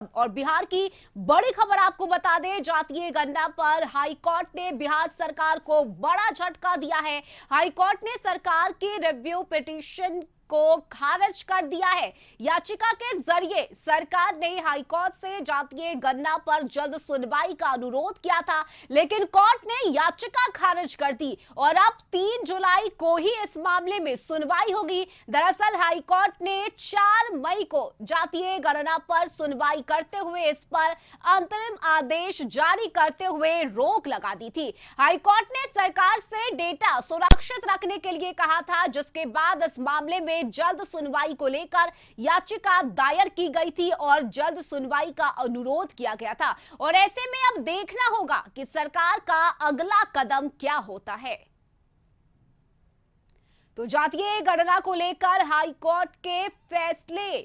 और बिहार की बड़ी खबर आपको बता दें, जातीय गणना पर हाईकोर्ट ने बिहार सरकार को बड़ा झटका दिया है। हाईकोर्ट ने सरकार की रिव्यू पिटीशन को खारिज कर दिया है। याचिका के जरिए सरकार ने हाईकोर्ट से जातीय गणना पर जल्द सुनवाई का अनुरोध किया था, लेकिन कोर्ट ने याचिका खारिज कर दी और अब 3 जुलाई को ही इस मामले में सुनवाई होगी। दरअसल हाईकोर्ट ने 4 मई को जातीय गणना पर सुनवाई करते हुए इस पर अंतरिम आदेश जारी करते हुए रोक लगा दी थी। हाईकोर्ट ने सरकार से डेटा सुरक्षित रखने के लिए कहा था, जिसके बाद इस मामले में जल्द सुनवाई को लेकर याचिका दायर की गई थी और जल्द सुनवाई का अनुरोध किया गया था। और ऐसे में अब देखना होगा कि सरकार का अगला कदम क्या होता है। तो जातीय गणना को लेकर हाईकोर्ट के फैसले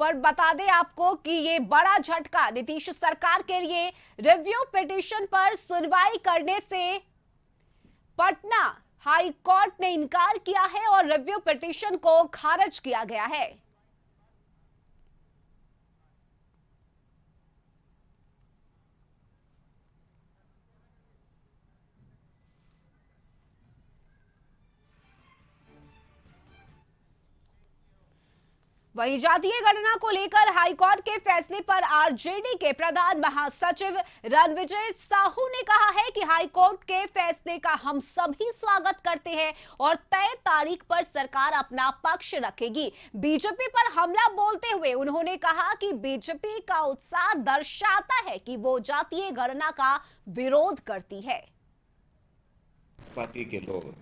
पर बता दें आपको कि ये बड़ा झटका नीतीश सरकार के लिए। रिव्यू पिटीशन पर सुनवाई करने से पटना हाई कोर्ट ने इनकार किया है और रिव्यू पिटीशन को खारिज किया गया है। वहीं जातीय गणना को लेकर हाईकोर्ट के फैसले पर आरजेडी के प्रधान महासचिव रणविजय साहू ने कहा है कि हाईकोर्ट के फैसले का हम सभी स्वागत करते हैं और तय तारीख पर सरकार अपना पक्ष रखेगी। बीजेपी पर हमला बोलते हुए उन्होंने कहा कि बीजेपी का उत्साह दर्शाता है कि वो जातीय गणना का विरोध करती है। पार्टी के लोग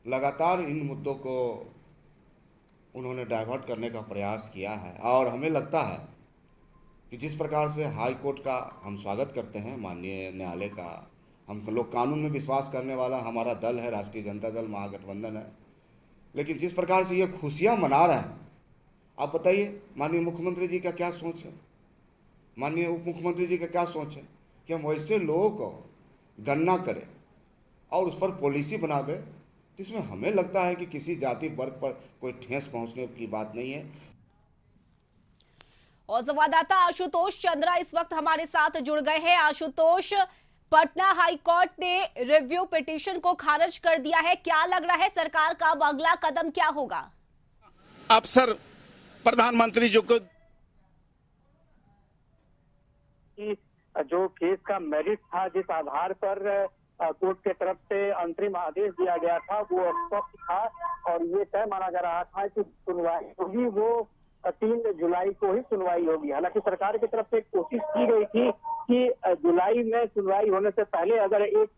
लगातार इन मुद्दों को उन्होंने डाइवर्ट करने का प्रयास किया है और हमें लगता है कि जिस प्रकार से हाई कोर्ट का हम स्वागत करते हैं, माननीय न्यायालय का, हम लोग कानून में विश्वास करने वाला हमारा दल है, राष्ट्रीय जनता दल महागठबंधन है, लेकिन जिस प्रकार से ये खुशियां मना रहे हैं, आप बताइए माननीय मुख्यमंत्री जी का क्या सोच है, माननीय उप मुख्यमंत्री जी का क्या सोच है कि हम वैसे लोगों को गणना करें और उस पर पॉलिसी बनावे जिसमें हमें लगता है कि किसी जाति वर्ग पर कोई ठेस पहुंचने की बात नहीं है। और संवाददाता आशुतोष चंद्रा इस वक्त हमारे साथ जुड़ गए हैं। आशुतोष, पटना हाईकोर्ट ने रिव्यू पिटीशन को खारिज कर दिया है, क्या लग रहा है सरकार का अब अगला कदम क्या होगा? अफसर प्रधानमंत्री जो को जो केस का मेरिट था, जिस आधार पर कोर्ट के तरफ से अंतरिम आदेश दिया गया था, वो स्पष्ट था और ये तय माना जा रहा था कि सुनवाई होगी वो 3 जुलाई को ही सुनवाई होगी। हालांकि सरकार की तरफ से कोशिश की गई थी कि जुलाई में सुनवाई होने से पहले अगर एक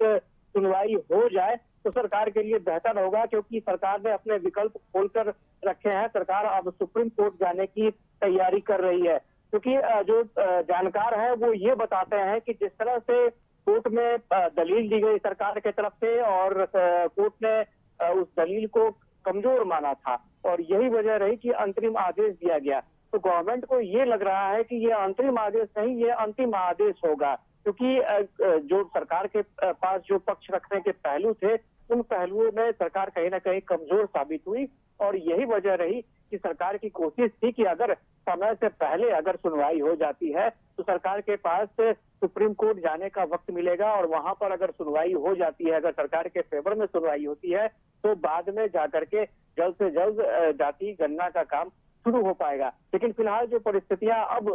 सुनवाई हो जाए तो सरकार के लिए बेहतर होगा, क्योंकि सरकार ने अपने विकल्प खोलकर रखे हैं। सरकार अब सुप्रीम कोर्ट जाने की तैयारी कर रही है, क्योंकि जो जानकार है वो ये बताते हैं कि जिस तरह से कोर्ट में दलील दी गई सरकार की तरफ से और कोर्ट ने उस दलील को कमजोर माना था और यही वजह रही कि अंतरिम आदेश दिया गया। तो गवर्नमेंट को ये लग रहा है कि ये अंतरिम आदेश नहीं, ये अंतिम आदेश होगा, क्योंकि जो सरकार के पास जो पक्ष रखने के पहलू थे, उन पहलुओं में सरकार कहीं ना कहीं कमजोर साबित हुई और यही वजह रही कि सरकार की कोशिश थी कि अगर समय से पहले अगर सुनवाई हो जाती है तो सरकार के पास सुप्रीम कोर्ट जाने का वक्त मिलेगा और वहां पर अगर सुनवाई हो जाती है, अगर सरकार के फेवर में सुनवाई होती है, तो बाद में जाकर के जल्द से जल्द जाति गणना का काम शुरू हो पाएगा। लेकिन फिलहाल जो परिस्थितियां अब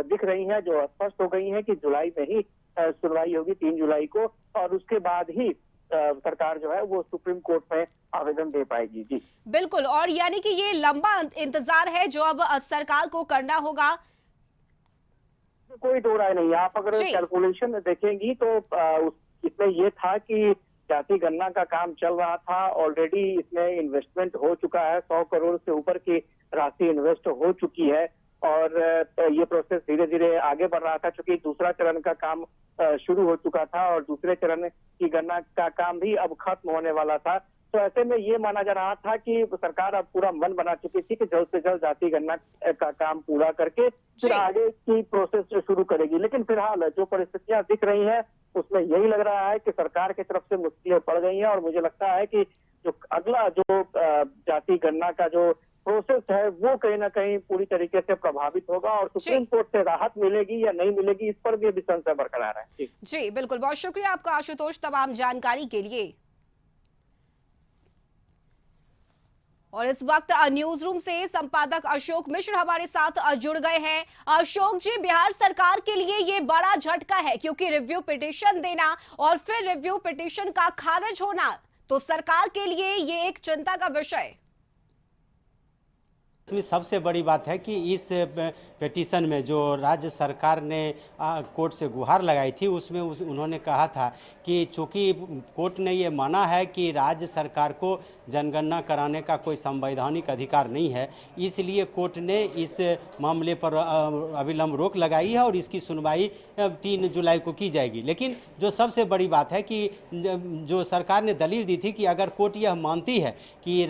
दिख रही हैं, जो स्पष्ट हो गई हैं कि जुलाई में ही सुनवाई होगी, 3 जुलाई को, और उसके बाद ही सरकार जो है वो सुप्रीम कोर्ट में आवेदन दे पाएगी। जी बिल्कुल, और यानी कि ये लंबा इंतजार है जो अब सरकार को करना होगा। कोई दो राय नहीं, आप अगर कैलकुलेशन देखेंगी तो इसमें ये था कि जाति गणना का काम चल रहा था, ऑलरेडी इसमें इन्वेस्टमेंट हो चुका है, 100 करोड़ से ऊपर की राशि इन्वेस्ट हो चुकी है और ये प्रोसेस धीरे धीरे आगे बढ़ रहा था, क्योंकि दूसरा चरण का काम शुरू हो चुका था और दूसरे चरण की गणना का काम भी अब खत्म होने वाला था। तो ऐसे में ये माना जा रहा था कि सरकार अब पूरा मन बना चुकी थी कि जल्द से जल्द जाति गणना का काम पूरा करके फिर आगे की प्रोसेस शुरू करेगी। लेकिन फिलहाल जो परिस्थितियां दिख रही हैं उसमें यही लग रहा है कि सरकार की तरफ से मुश्किलें पड़ गई हैं और मुझे लगता है कि जो अगला जो जाति गणना का जो प्रोसेस है वो कहीं ना कहीं पूरी तरीके से प्रभावित होगा और सुप्रीम कोर्ट से राहत मिलेगी या नहीं मिलेगी, इस पर भी अभी संशय बरकरार है। जी बिल्कुल, बहुत शुक्रिया आपका आशुतोष तमाम जानकारी के लिए। और इस वक्त न्यूज रूम से संपादक अशोक मिश्र हमारे साथ जुड़ गए हैं। अशोक जी, बिहार सरकार के लिए ये बड़ा झटका है क्योंकि रिव्यू पिटीशन देना और फिर रिव्यू पिटीशन का खारिज होना तो सरकार के लिए ये एक चिंता का विषय। इसमें सबसे बड़ी बात है कि इस पिटीशन में जो राज्य सरकार ने कोर्ट से गुहार लगाई थी उसमें उन्होंने कहा था कि चूंकि कोर्ट ने ये माना है कि राज्य सरकार को जनगणना कराने का कोई संवैधानिक अधिकार नहीं है, इसलिए कोर्ट ने इस मामले पर अविलंब रोक लगाई है और इसकी सुनवाई 3 जुलाई को की जाएगी। लेकिन जो सबसे बड़ी बात है कि जो सरकार ने दलील दी थी कि अगर कोर्ट यह मानती है कि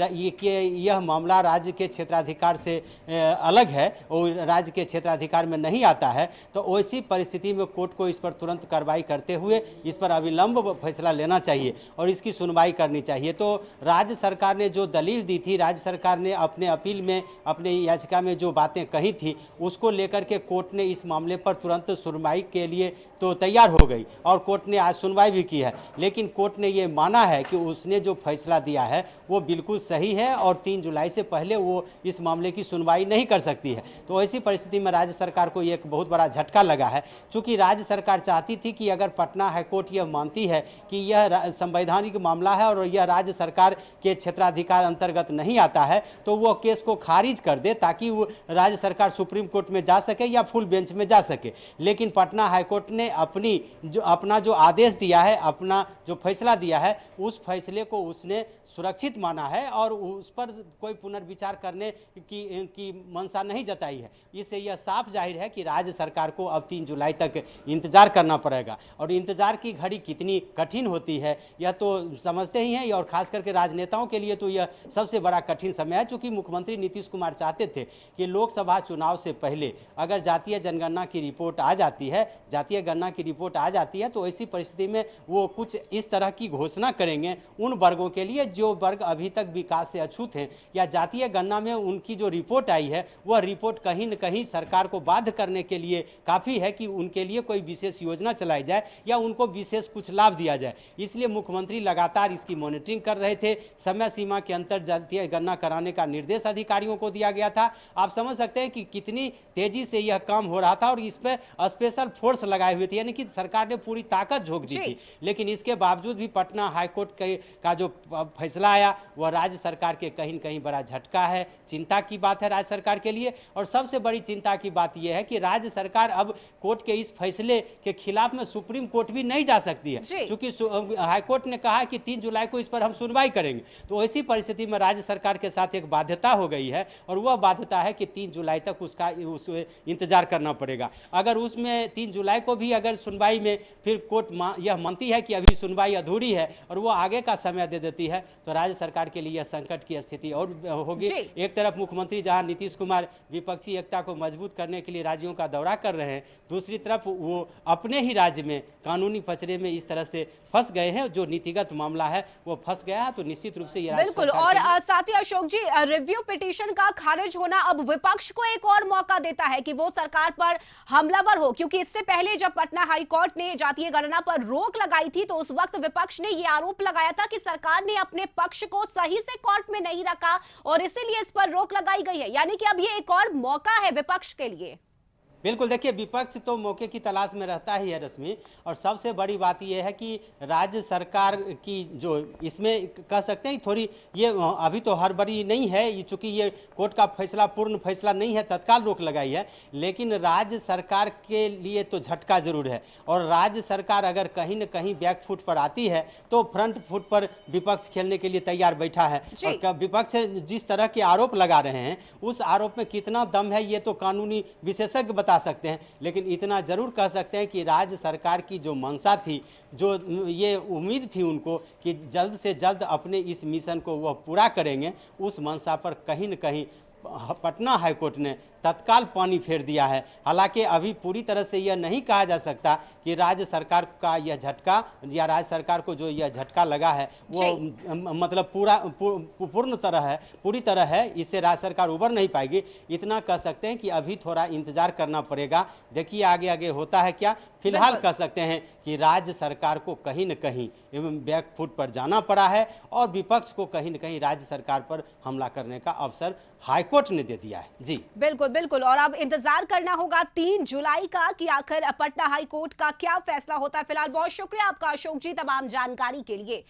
यह मामला राज्य के क्षेत्राधिकार से अलग है और राज्य के क्षेत्राधिकार में नहीं आता है, तो ऐसी परिस्थिति में कोर्ट को इस पर तुरंत कार्रवाई करते हुए इस पर अविलंब फैसला लेना चाहिए और इसकी सुनवाई करनी चाहिए। तो राज्य सरकार ने जो दलील दी थी, राज्य सरकार ने अपने अपील में, अपने याचिका में जो बातें कही थी उसको लेकर के कोर्ट ने इस मामले पर तुरंत सुनवाई के लिए तो तैयार हो गई और कोर्ट ने आज सुनवाई भी की है। लेकिन कोर्ट ने ये माना है कि उसने जो फैसला दिया है वो बिल्कुल सही है और 3 जुलाई से पहले वो इस मामले की सुनवाई नहीं कर सकती है। तो ऐसी परिस्थिति में राज्य सरकार को एक बहुत बड़ा झटका लगा है, चूंकि राज्य सरकार चाहती थी कि अगर पटना हाईकोर्ट यह मानती है कि यह संवैधानिक मामला है और यह राज्य सरकार के क्षेत्राधिकार अंतर्गत नहीं आता है तो वो केस को खारिज कर दे ताकि वो राज्य सरकार सुप्रीम कोर्ट में जा सके या फुल बेंच में जा सके। लेकिन पटना हाईकोर्ट ने अपना जो आदेश दिया है, अपना जो फैसला दिया है, उस फैसले को उसने सुरक्षित माना है और उस पर कोई पुनर्विचार करने की मंशा नहीं जताई है। इससे यह साफ जाहिर है कि राज्य सरकार को अब 3 जुलाई तक इंतजार करना पड़ेगा और इंतजार की घड़ी कितनी कठिन होती है यह तो समझते ही हैं और खास करके राजनेताओं के लिए तो यह सबसे बड़ा कठिन समय है, चूँकि मुख्यमंत्री नीतीश कुमार चाहते थे कि लोकसभा चुनाव से पहले अगर जातीय जनगणना की रिपोर्ट आ जाती है, जातीय गणना की रिपोर्ट आ जाती है तो ऐसी परिस्थिति में वो कुछ इस तरह की घोषणा करेंगे उन वर्गों के लिए जो वर्ग अभी तक विकास से अछूत हैं या जातीय गणना में उनकी जो रिपोर्ट आई है वह रिपोर्ट कहीं न कहीं सरकार को बाध्य करने के लिए काफ़ी है कि उनके लिए कोई विशेष योजना चलाई जाए या उनको विशेष कुछ लाभ दिया जाए। इसलिए मुख्यमंत्री लगातार इसकी मॉनिटरिंग कर रहे थे। समय सीमा के अंतर जातीय गणना कराने का निर्देश अधिकारियों को दिया गया था। आप समझ सकते हैं कि कितनी तेजी से यह काम हो रहा था और इस पर स्पेशल फोर्स लगाए हुए थे, यानी कि सरकार ने पूरी ताकत झोंक दी थी। लेकिन इसके बावजूद भी पटना हाईकोर्ट का जो फैसला आया वह राज्य सरकार के कहीं न कहीं बड़ा झटका है, चिंता की बात है राज्य सरकार के लिए। और सबसे बड़ी चिंता की बात यह है कि राज्य सरकार अब कोर्ट के इस फैसले के खिलाफ में सुप्रीम कोर्ट भी नहीं जा सकती है, क्योंकि हाईकोर्ट ने कहा कि 3 जुलाई को इस पर हम सुनवाई करेंगे। तो ऐसी परिस्थिति में राज्य सरकार के साथ एक बाध्यता हो गई है और वह बाध्यता है कि 3 जुलाई तक उसका इंतजार करना पड़ेगा। अगर उसमें 3 जुलाई को भी अगर सुनवाई में फिर कोर्ट यह मानती है कि अभी सुनवाई अधूरी है और वो आगे का समय दे देती है तो राज्य सरकार के लिए यह संकट की स्थिति और होगी। एक तरफ मुख्यमंत्री जहां नीतीश कुमार विपक्षी एकता को मजबूत करने के लिए राज्यों का दौरा कर रहे हैं, दूसरी तरफ वो अपने ही राज्य में कानूनी पचड़े में इस तरह से फंस गए हैं, जो नीतिगत मामला है वो फंस गया है। तो निश्चित रूप से ये बिल्कुल। और साथ ही अशोक जी, रिव्यू पिटीशन का खारिज होना अब विपक्ष को एक और मौका देता है कि वो सरकार पर हमलावर हो, क्योंकि इससे पहले जब पटना हाईकोर्ट ने जातीय गणना पर रोक लगाई थी तो उस वक्त विपक्ष ने यह आरोप लगाया था कि सरकार ने अपने पक्ष को सही से कोर्ट में नहीं रखा और इसीलिए इस पर रोक लगाई गई है। यानी कि अब ये एक और मौका है विपक्ष के लिए। बिल्कुल, देखिए विपक्ष तो मौके की तलाश में रहता ही है रश्मि, और सबसे बड़ी बात यह है कि राज्य सरकार की जो इसमें कह सकते हैं थोड़ी ये अभी तो हड़बड़ी नहीं है, चूँकि ये कोर्ट का फैसला पूर्ण फैसला नहीं है, तत्काल रोक लगाई है, लेकिन राज्य सरकार के लिए तो झटका जरूर है। और राज्य सरकार अगर कहीं न कहीं बैक फुट पर आती है तो फ्रंट फुट पर विपक्ष खेलने के लिए तैयार बैठा है। और विपक्ष जिस तरह के आरोप लगा रहे हैं उस आरोप में कितना दम है ये तो कानूनी विशेषज्ञ बता सकते हैं, लेकिन इतना जरूर कह सकते हैं कि राज्य सरकार की जो मंशा थी, जो ये उम्मीद थी उनको कि जल्द से जल्द अपने इस मिशन को वह पूरा करेंगे, उस मंशा पर कहीं न कहीं पटना हाईकोर्ट ने तत्काल पानी फेर दिया है। हालांकि अभी पूरी तरह से यह नहीं कहा जा सकता कि राज्य सरकार का यह झटका या राज्य सरकार को जो यह झटका लगा है वो मतलब पूरी तरह है, इससे राज्य सरकार उबर नहीं पाएगी। इतना कह सकते हैं कि अभी थोड़ा इंतजार करना पड़ेगा, देखिए आगे आगे होता है क्या। फिलहाल कह सकते हैं कि राज्य सरकार को कहीं न कहीं बैकफुट पर जाना पड़ा है और विपक्ष को कहीं न कहीं राज्य सरकार पर हमला करने का अवसर हाईकोर्ट ने दे दिया है। जी बिल्कुल बिल्कुल, और अब इंतजार करना होगा 3 जुलाई का कि आखिर पटना हाईकोर्ट का क्या फैसला होता है। फिलहाल बहुत शुक्रिया आपका अशोक जी तमाम जानकारी के लिए।